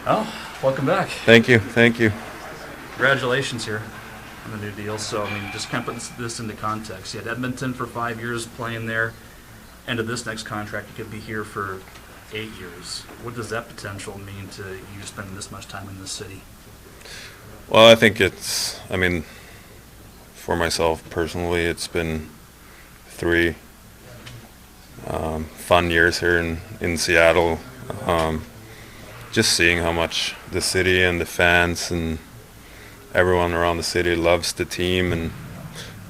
Oh, welcome back. Thank you. Thank you. Congratulations here on the new deal. So, I mean, just kind of put this into context. You had Edmonton for 5 years playing there. End of this next contract, you could be here for 8 years. What does that potential mean to you spending this much time in this city? Well, I think for myself personally, it's been 3 fun years here in Seattle. Just seeing how much the city and the fans and everyone around the city loves the team, and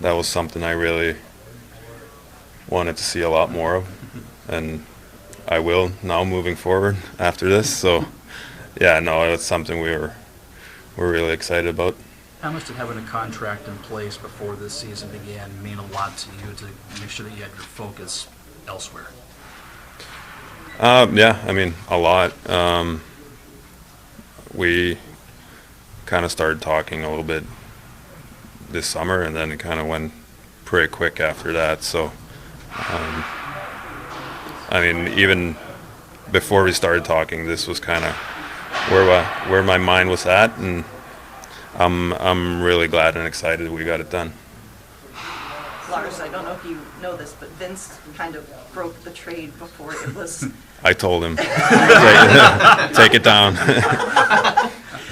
that was something I really wanted to see a lot more of, and I will now moving forward after this. So, yeah, no, it's something we're really excited about. How much did having a contract in place before this season began mean a lot to you to make sure that you had your focus elsewhere? Yeah, a lot. We kind of started talking a little bit this summer, and then it kind of went pretty quick after that. So, even before we started talking, this was kind of where my mind was at, and I'm really glad and excited we got it done. Lars, I don't know if you know this, but Vince kind of broke the trade before it was. I told him, take it down.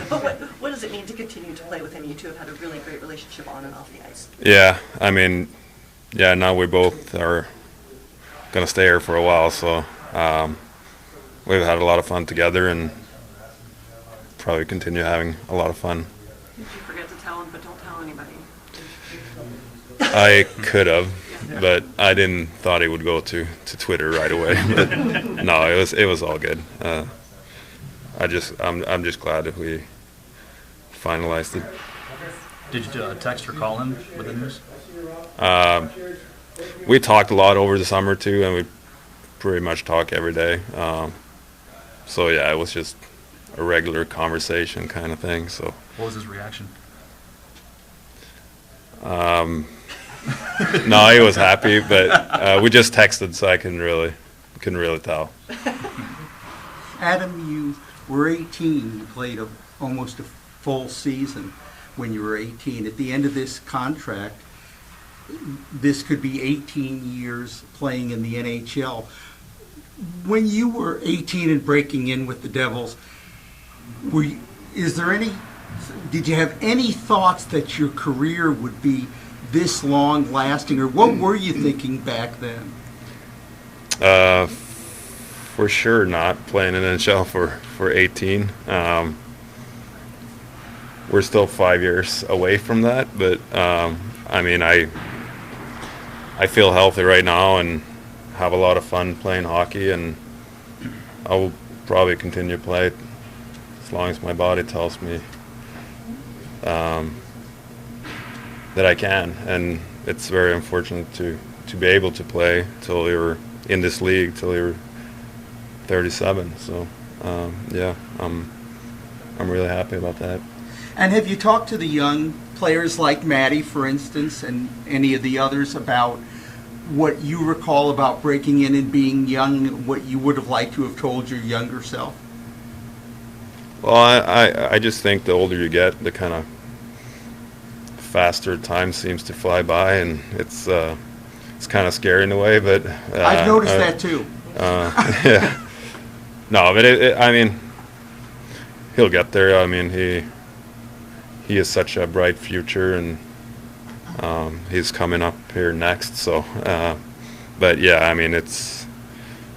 But what does it mean to continue to play with him? You two have had a really great relationship on and off the ice. Yeah, now we both are going to stay here for a while, so we've had a lot of fun together and probably continue having a lot of fun. Did you forget to tell him, but don't tell anybody? I could have, but I didn't thought he would go to Twitter right away. But no, it was all good. I'm just glad that we finalized it. Did you text or call him with the news? We talked a lot over the summer too, and we pretty much talk every day. So yeah, it was just a regular conversation kind of thing. So what was his reaction? No, he was happy, but we just texted, so I couldn't really tell. Adam, you were 18. You played almost a full season when you were 18. At the end of this contract, this could be 18 years playing in the NHL. When you were 18 and breaking in with the Devils, did you have any thoughts that your career would be this long lasting, or what were you thinking back then? For sure not playing in NHL for 18. We're still 5 years away from that, but I feel healthy right now and have a lot of fun playing hockey, and I will probably continue to play as long as my body tells me that I can. And it's very unfortunate to be able to play till we were in this league till we were 37. So yeah, I'm really happy about that. And have you talked to the young players like Maddie, for instance, and any of the others about what you recall about breaking in and being young, what you would have liked to have told your younger self? Well, I just think the older you get, the kind of faster time seems to fly by, and it's kind of scary in a way. But I've noticed that too. Yeah. No, but he'll get there. He has such a bright future, and he's coming up here next. So, but yeah, it's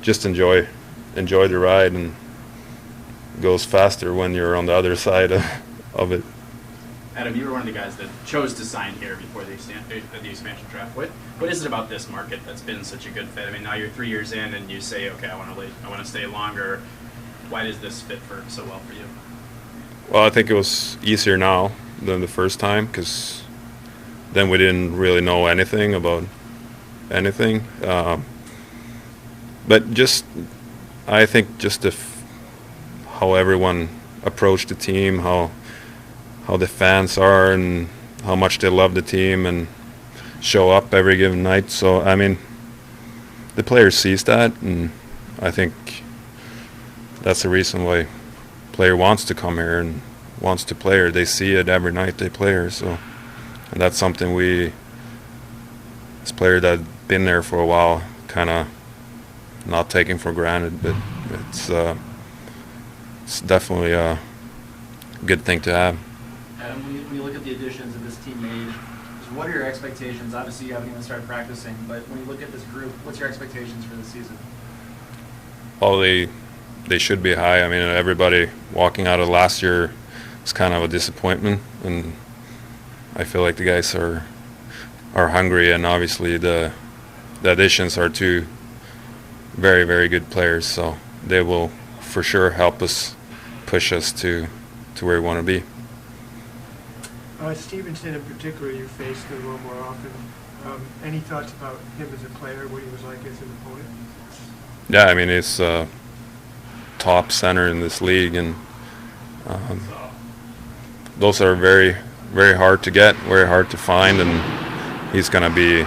just enjoy the ride, and it goes faster when you're on the other side of it. Adam, you were one of the guys that chose to sign here before the expansion draft. What is it about this market that's been such a good fit? Now you're 3 years in, and you say, okay, I want to stay longer. Why does this fit so well for you? Well, I think it was easier now than the first time, because then we didn't really know anything about anything. But I think just how everyone approached the team, how the fans are, and how much they love the team and show up every given night. So, the players sees that, and I think that's the reason why player wants to come here and wants to play here. They see it every night they play here. So, and that's something we, as players that have been there for a while, kind of not taking for granted. But it's definitely a good thing to have. Adam, when you look at the additions that this team made, what are your expectations? Obviously, you haven't even started practicing, but when you look at this group, what's your expectations for the season? Well, they should be high. I mean, everybody walking out of last year is kind of a disappointment, and I feel like the guys are hungry, and obviously the additions are two very, very good players, so they will for sure help us push us to where we want to be. Stevenson in particular, you faced a little more often. Any thoughts about him as a player, what he was like as an opponent? Yeah, I mean, he's top center in this league, and those are very, very hard to get, very hard to find, and he's going to be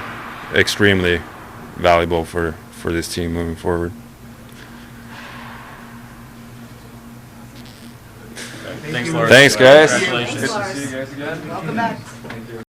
extremely valuable for this team moving forward. Thanks, Lars. Thanks, guys. Congratulations. Thanks, Lars. See you guys again. Welcome back. Thank you.